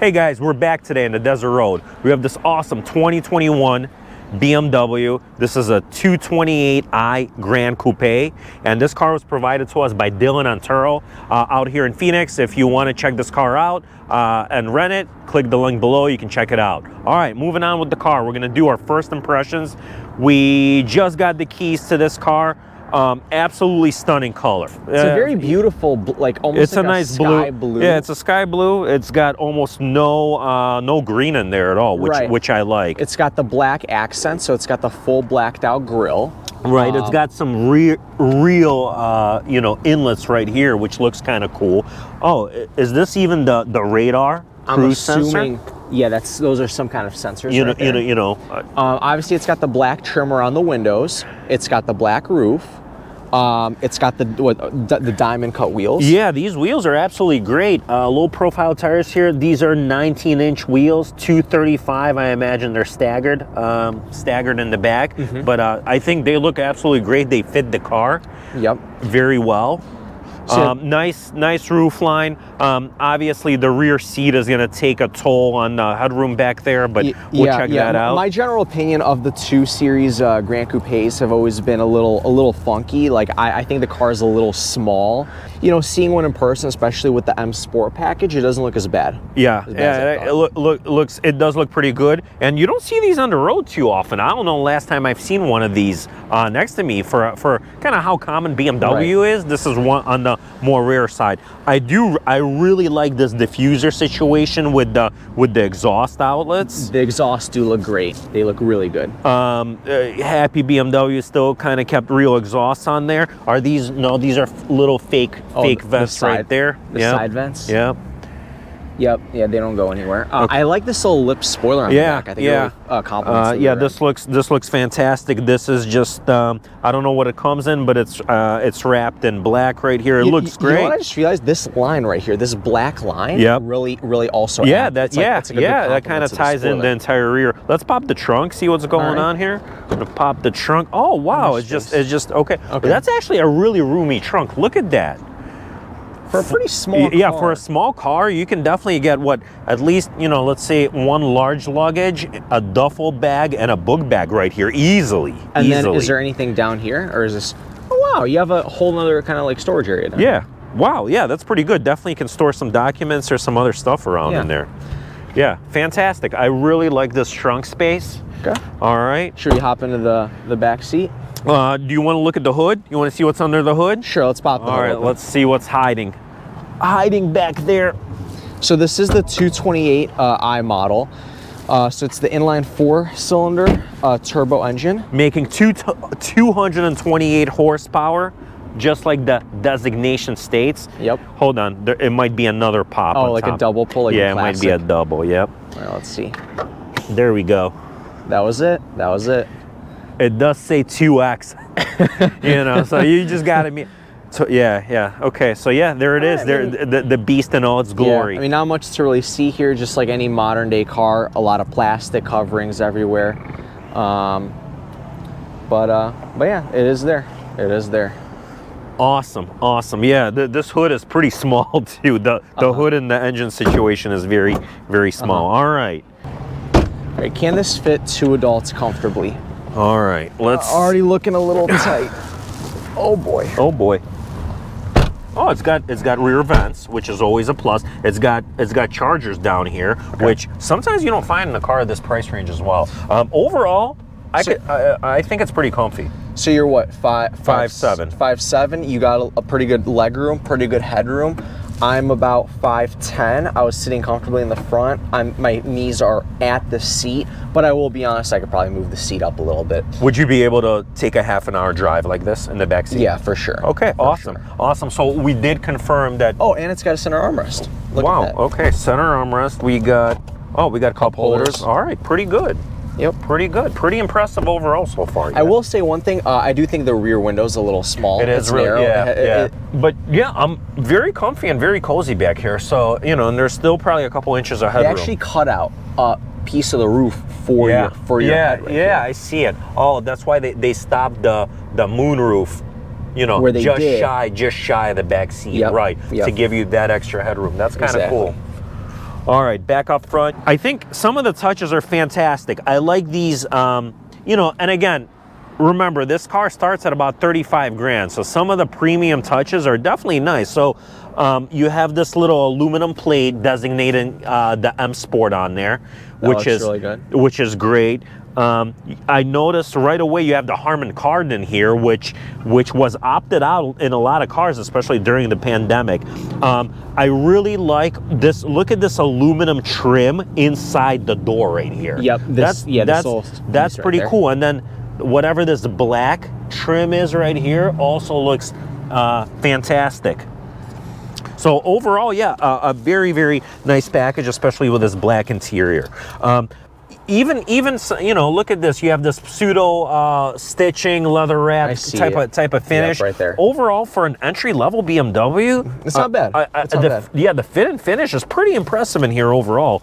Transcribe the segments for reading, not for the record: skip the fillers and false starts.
Hey guys, we're back today on the desert road. We have this awesome 2021 BMW. This is a 228i Gran Coupe, and this car was provided to us by Dylan on Turo out here in Phoenix. If you want to check this car out and rent it, click the link below. You can check it out. All right, moving on with the car. We're going to do our first impressions. We just got the keys to this car. Absolutely stunning color. It's a very beautiful, like almost it's like a nice sky blue. Yeah, it's a sky blue. It's got almost no green in there at all, which I like. It's got the black accent, so it's got the full blacked out grille. Right, it's got some real you know, inlets right here, which looks kind of cool. Oh, is this even the radar cruise sensor? Yeah, those are some kind of sensors. You know. Obviously, it's got the black trim around the windows. It's got the black roof. It's got the diamond cut wheels. Yeah, these wheels are absolutely great. Low profile tires here. These are 19-inch wheels, 235. I imagine they're staggered in the back. But I think they look absolutely great. They fit the car. Yep. Very well. Nice roof line. Obviously, the rear seat is going to take a toll on the headroom back there, but we'll check that out. My general opinion of the 2 Series Gran Coupes have always been a little funky. Like I think the car is a little small. You know, seeing one in person, especially with the M Sport package, it doesn't look as bad. Yeah, it does look pretty good, and you don't see these on the road too often. I don't know last time I've seen one of these next to me for kind of how common BMW is. This is one on the more rare side. I really like this diffuser situation with the exhaust outlets. The exhausts do look great. They look really good. Happy BMW still kind of kept real exhausts on there. Are these? No, these are little fake vents right there. The side vents. Yep. Yep. Yeah, they don't go anywhere. I like this little lip spoiler on the back. I think it really complements yeah, this looks fantastic. This is just I don't know what it comes in, but it's wrapped in black right here. It looks great. You know what I just realized? This line right here, this black line, really also that kind of ties in the entire rear. Let's pop the trunk, see what's going on here. I'm gonna pop the trunk. Oh wow, it's just okay. But that's actually a really roomy trunk. Look at that. For a pretty small car. Yeah, for a small car, you can definitely get at least, you know, let's say one large luggage, a duffel bag, and a book bag right here, easily. And then is there anything down here, or is this, oh wow, you have a whole other kind of like storage area down here. Wow, yeah, that's pretty good. Definitely can store some documents or some other stuff around in there. Yeah, fantastic. I really like this trunk space. Okay. All right. Should we hop into the back seat? Do you want to look at the hood? You want to see what's under the hood? Sure, let's pop the hood. All right, let's see what's hiding back there. So this is the 228i model. So it's the inline 4-cylinder turbo engine. Making 228 horsepower, just like the designation states. Yep. Hold on, it might be another pop. Oh, like a double pull? Like yeah, it might be a double, yep. All right, let's see. There we go. That was it. That was it. It does say 2X, you know, so you just got to meet. So yeah, okay, so yeah, there it is. The beast in all its glory. Yeah, I mean, not much to really see here, just like any modern day car, a lot of plastic coverings everywhere. But yeah, it is there. It is there. Awesome. Yeah, this hood is pretty small too. The hood in the engine situation is very, very small. All right. Can this fit 2 adults comfortably? All right, let's. Already looking a little tight. Oh boy. Oh boy. Oh, it's got rear vents, which is always a plus. It's got chargers down here, which sometimes you don't find in a car at this price range as well. Overall, I think it's pretty comfy. So you're what, 5'7"? 5'7". You got a pretty good leg room, pretty good headroom. I'm about 5'10". I was sitting comfortably in the front. My knees are at the seat, but I will be honest, I could probably move the seat up a little bit. Would you be able to take a half-an-hour drive like this in the back seat? Yeah, for sure. Okay, awesome. So we did confirm that. Oh, and it's got a center armrest. Look at that. Okay, center armrest. We got cup holders. All right, pretty good. Yep. Pretty good. Pretty impressive overall so far. Yeah. I will say one thing. I do think the rear window's a little small. It is really narrow. But yeah, I'm very comfy and very cozy back here. So, you know, and there's still probably a couple inches of headroom. They actually cut out a piece of the roof for your head right here. I see it. Oh, that's why they stopped the moonroof, you know, where they just shy of the back seat, right? To give you that extra headroom. That's kind of cool. All right, back up front. I think some of the touches are fantastic. I like these, you know, and again, remember, this car starts at about 35 grand. So some of the premium touches are definitely nice. So you have this little aluminum plate designating the M Sport on there, which is really good. Which is great. I noticed right away you have the Harman Kardon here, which was opted out in a lot of cars, especially during the pandemic. I really like this. Look at this aluminum trim inside the door right here. Yep. That's pretty right cool. And then whatever this black trim is right here also looks fantastic. So overall, yeah, a very, very nice package, especially with this black interior. Even you know, look at this. You have this pseudo stitching, leather wrap type of finish. Yep, right there. Overall, for an entry level BMW, it's not bad. It's not bad. Yeah, the fit and finish is pretty impressive in here overall.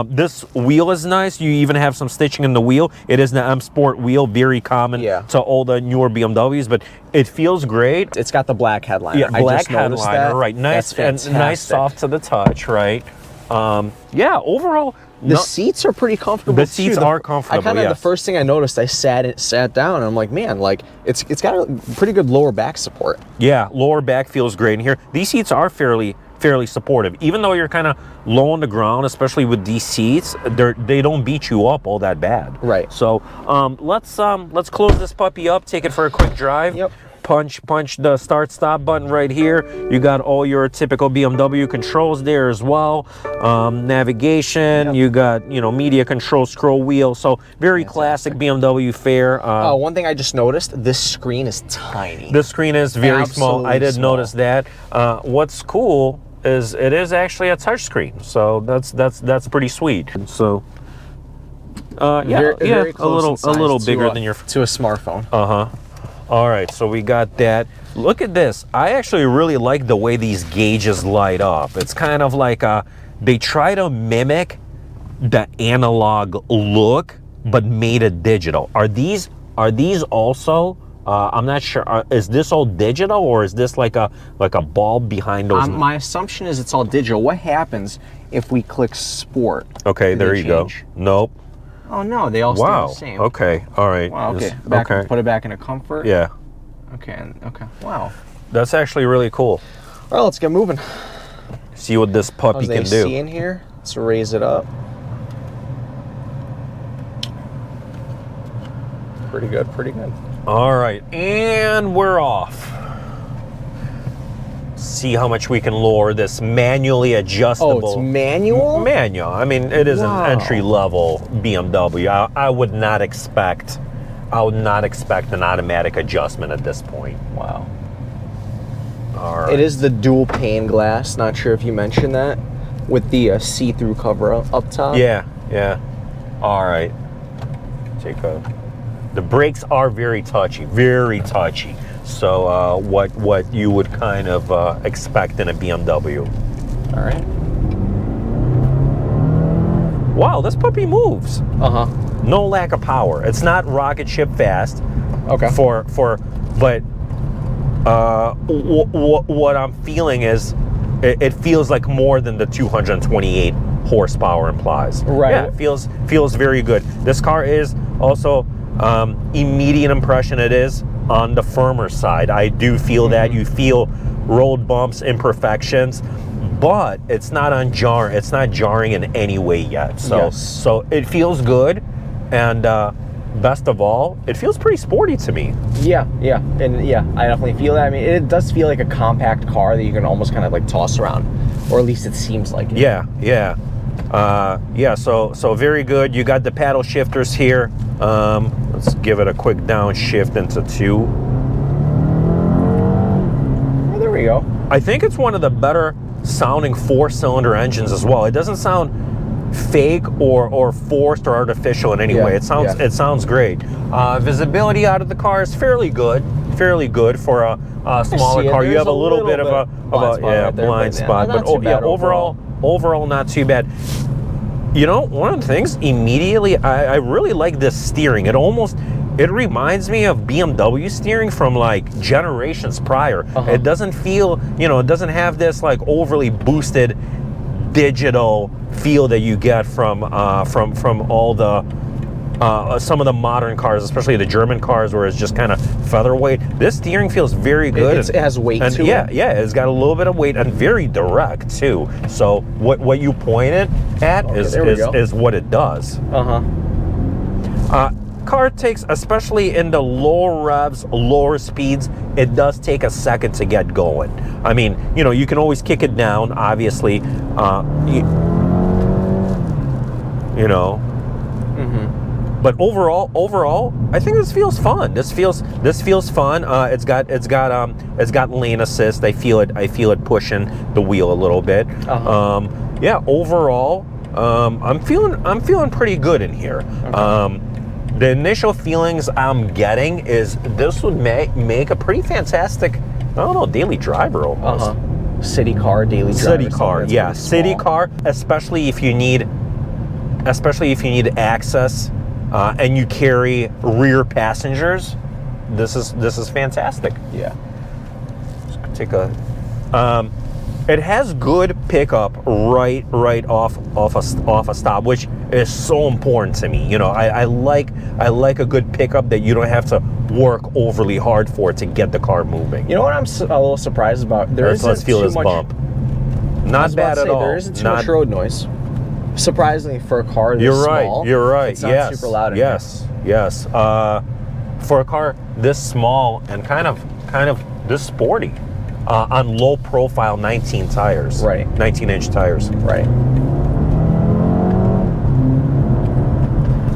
This wheel is nice. You even have some stitching in the wheel. It is the M Sport wheel, very common to all the newer BMWs, but it feels great. It's got the black headliner. Yeah, black headliner, right? Nice and nice, soft to the touch, right? Yeah, overall. The seats are pretty comfortable. The seats are comfortable. The first thing I noticed, I sat down, and I'm like, man, like it's got a pretty good lower back support. Yeah, lower back feels great in here. These seats are fairly supportive, even though you're kind of low on the ground, especially with these seats. They don't beat you up all that bad. Right. So let's close this puppy up, take it for a quick drive. Yep. Punch the start stop button right here. You got all your typical BMW controls there as well. Navigation, you got, you know, media control, scroll wheel. So very classic BMW fare. One thing I just noticed, this screen is tiny. This screen is very small. I did notice that. What's cool is it is actually a touch screen. So that's pretty sweet. So very a little bigger than your to a smartphone. All right, so we got that. Look at this. I actually really like the way these gauges light up. It's kind of like they try to mimic the analog look, but made it digital. Are these also? I'm not sure. Is this all digital, or is this like a bulb behind those? My assumption is it's all digital. What happens if we click Sport? Okay, there you go. Nope. Oh no, they all stay the same. Okay, all right. Wow, okay. Put it back into comfort. Yeah. Okay. Wow. That's actually really cool. All right, let's get moving. See what this puppy can do. AC in here. Let's raise it up. Pretty good. Pretty good. All right, and we're off. See how much we can lower this manually adjustable. Oh, it's manual? Manual. I mean, it is an entry-level BMW. I would not expect an automatic adjustment at this point. Wow. All right. It is the dual pane glass. Not sure if you mentioned that, with the see-through cover up top. Yeah. All right. The brakes are very touchy. So what you would kind of expect in a BMW. All right. Wow, this puppy moves. No lack of power. It's not rocket ship fast. Okay. But what I'm feeling is it feels like more than the 228 horsepower implies. Right. Yeah, it feels very good. This car is also immediate impression. It is on the firmer side. I do feel that. You feel road bumps, imperfections, but it's not jarring in any way yet. So it feels good, and best of all, it feels pretty sporty to me. Yeah, I definitely feel that. I mean, it does feel like a compact car that you can almost kind of like toss around, or at least it seems like it. Yeah. So very good. You got the paddle shifters here. Let's give it a quick downshift into 2. Oh, there we go. I think it's one of the better sounding 4-cylinder engines as well. It doesn't sound fake or forced or artificial in any way. It sounds great. Visibility out of the car is fairly good for a smaller car. You have a little bit of a blind spot, but overall not too bad. You know, one of the things immediately, I really like this steering. It reminds me of BMW steering from like generations prior. It doesn't feel, it doesn't have this like overly boosted digital feel that you get from all the some of the modern cars, especially the German cars, where it's just kind of featherweight. This steering feels very good. It has weight to it. Yeah, it's got a little bit of weight and very direct too. So what you pointed at is what it does. Car takes, especially in the lower revs, lower speeds, it does take a second to get going. I mean, you know, you can always kick it down, obviously. You know. But overall, I think this feels fun. This feels fun. It's got lane assist. I feel it pushing the wheel a little bit. Yeah, overall, I'm feeling pretty good in here. The initial feelings I'm getting is this would make a pretty fantastic, I don't know, daily driver almost. City car, daily driver. City car, yeah, city car, especially if you need access. And you carry rear passengers. This is fantastic. Yeah. Let's take a. It has good pickup right off a stop, which is so important to me. You know, I like a good pickup that you don't have to work overly hard for to get the car moving. You know what I'm a little surprised about? Let's feel this bump. Not bad at all. There isn't too much road noise. Surprisingly, for a car this small, you're right. It's not super loud in here. Yes. For a car this small and kind of this sporty, on low profile 19 tires. Right. 19-inch tires. Right.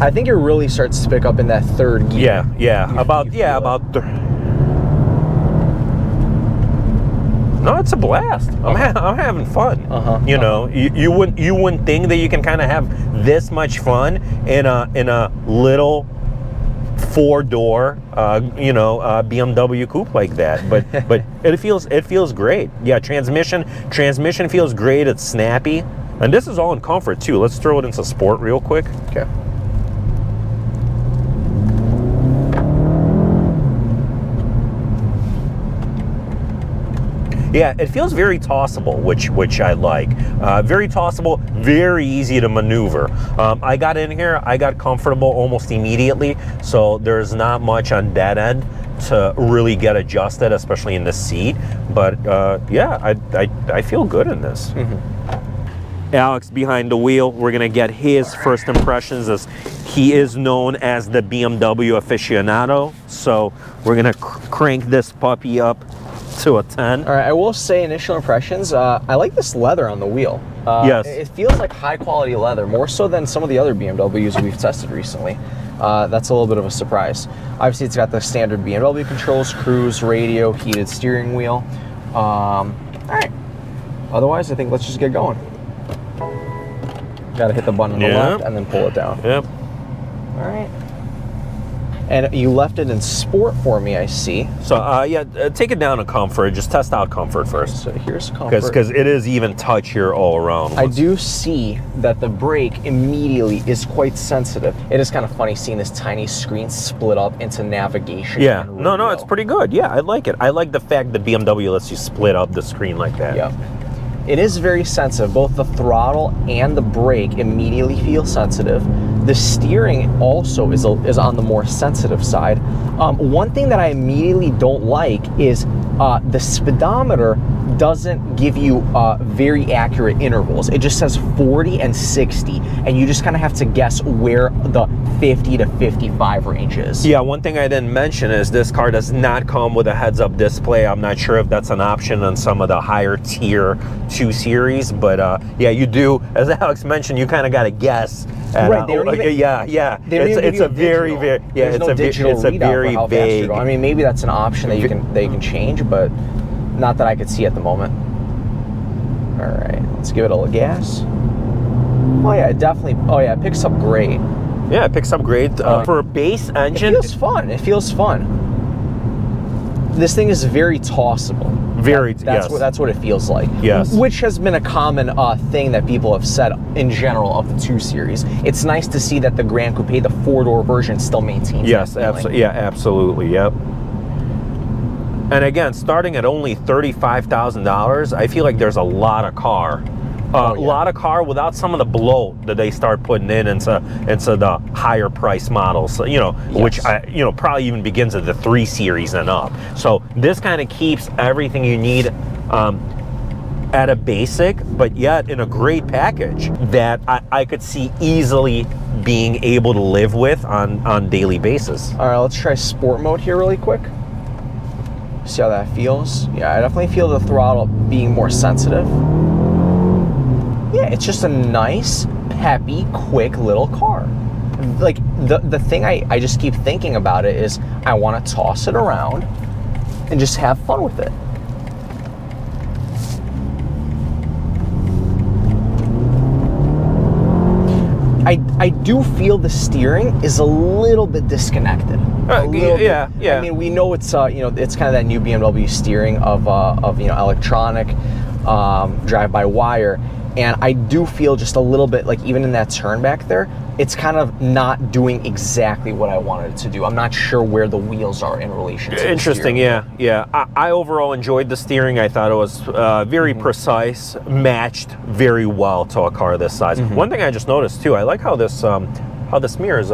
I think it really starts to pick up in that third gear. No, it's a blast. I'm having fun. You know, you wouldn't think that you can kind of have this much fun in a little 4-door BMW coupe like that. But it feels great. Yeah, transmission feels great. It's snappy, and this is all in comfort too. Let's throw it into sport real quick. Okay. Yeah, it feels very tossable, which I like. Very tossable, very easy to maneuver. I got in here, I got comfortable almost immediately, so there's not much on that end to really get adjusted, especially in the seat. But yeah, I feel good in this. Alex behind the wheel, we're gonna get his first impressions, as he is known as the BMW aficionado. So we're gonna crank this puppy up to a 10. All right, I will say initial impressions, I like this leather on the wheel. Yes. It feels like high quality leather, more so than some of the other BMWs we've tested recently. That's a little bit of a surprise. Obviously, it's got the standard BMW controls, cruise, radio, heated steering wheel. All right. Otherwise, I think let's just get going. Got to hit the button on the left and then pull it down. Yep. All right. And you left it in sport for me, I see. So yeah, take it down to comfort. Just test out comfort first. So here's comfort. Because it is even touch here all around. I do see that the brake immediately is quite sensitive. It is kind of funny seeing this tiny screen split up into navigation. Yeah, no, it's pretty good. Yeah, I like it. I like the fact that BMW lets you split up the screen like that. Yeah. It is very sensitive. Both the throttle and the brake immediately feel sensitive. The steering also is on the more sensitive side. One thing that I immediately don't like is the speedometer doesn't give you very accurate intervals. It just says 40 and 60, and you just kind of have to guess where the 50 to 55 range is. Yeah, one thing I didn't mention is this car does not come with a heads-up display. I'm not sure if that's an option on some of the higher tier 2 Series, but yeah, you do, as Alex mentioned, you kind of got to guess. And, right, it's a very vague. I mean, maybe that's an option that you can change, but not that I could see at the moment. All right, let's give it a little gas. Oh yeah, it definitely. Oh yeah, it picks up great. Yeah, it picks up great for a base engine. It feels fun. It feels fun. This thing is very tossable. That's what it feels like. Yes. Which has been a common thing that people have said in general of the 2 Series. It's nice to see that the Gran Coupe, the 4-door version, still maintains. Yes, absolutely. Yeah, absolutely. Yep. And again, starting at only $35,000, I feel like there's a lot of car A lot of car without some of the bloat that they start putting into the higher price models, you know, which probably even begins at the 3 Series and up. So this kind of keeps everything you need at a basic, but yet in a great package that I could see easily being able to live with on daily basis. All right, let's try sport mode here really quick. See how that feels. Yeah, I definitely feel the throttle being more sensitive. Yeah, it's just a nice, peppy, quick little car. Like, the thing I just keep thinking about it is I want to toss it around and just have fun with it. I do feel the steering is a little bit disconnected. Yeah. I mean, we know it's it's kind of that new BMW steering of electronic, drive-by-wire, and I do feel just a little bit like even in that turn back there, it's kind of not doing exactly what I wanted it to do. I'm not sure where the wheels are in relation to Interesting, the steering. yeah. I overall enjoyed the steering. I thought it was very precise, matched very well to a car this size. One thing I just noticed too, I like how this mirror is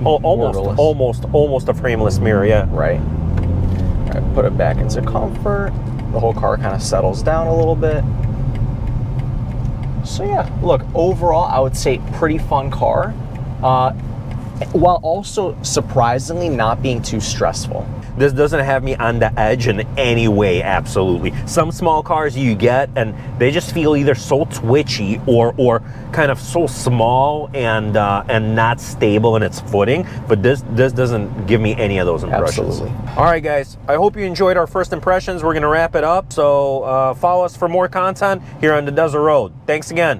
almost a frameless mirror, yeah. Right. All right, put it back into comfort. The whole car kind of settles down a little bit. So yeah, look, overall, I would say pretty fun car, while also surprisingly not being too stressful. This doesn't have me on the edge in any way, absolutely. Some small cars you get, and they just feel either so twitchy or kind of so small and not stable in its footing, but this doesn't give me any of those impressions. Absolutely. All right, guys, I hope you enjoyed our first impressions. We're going to wrap it up, so follow us for more content here on the Desert Road. Thanks again.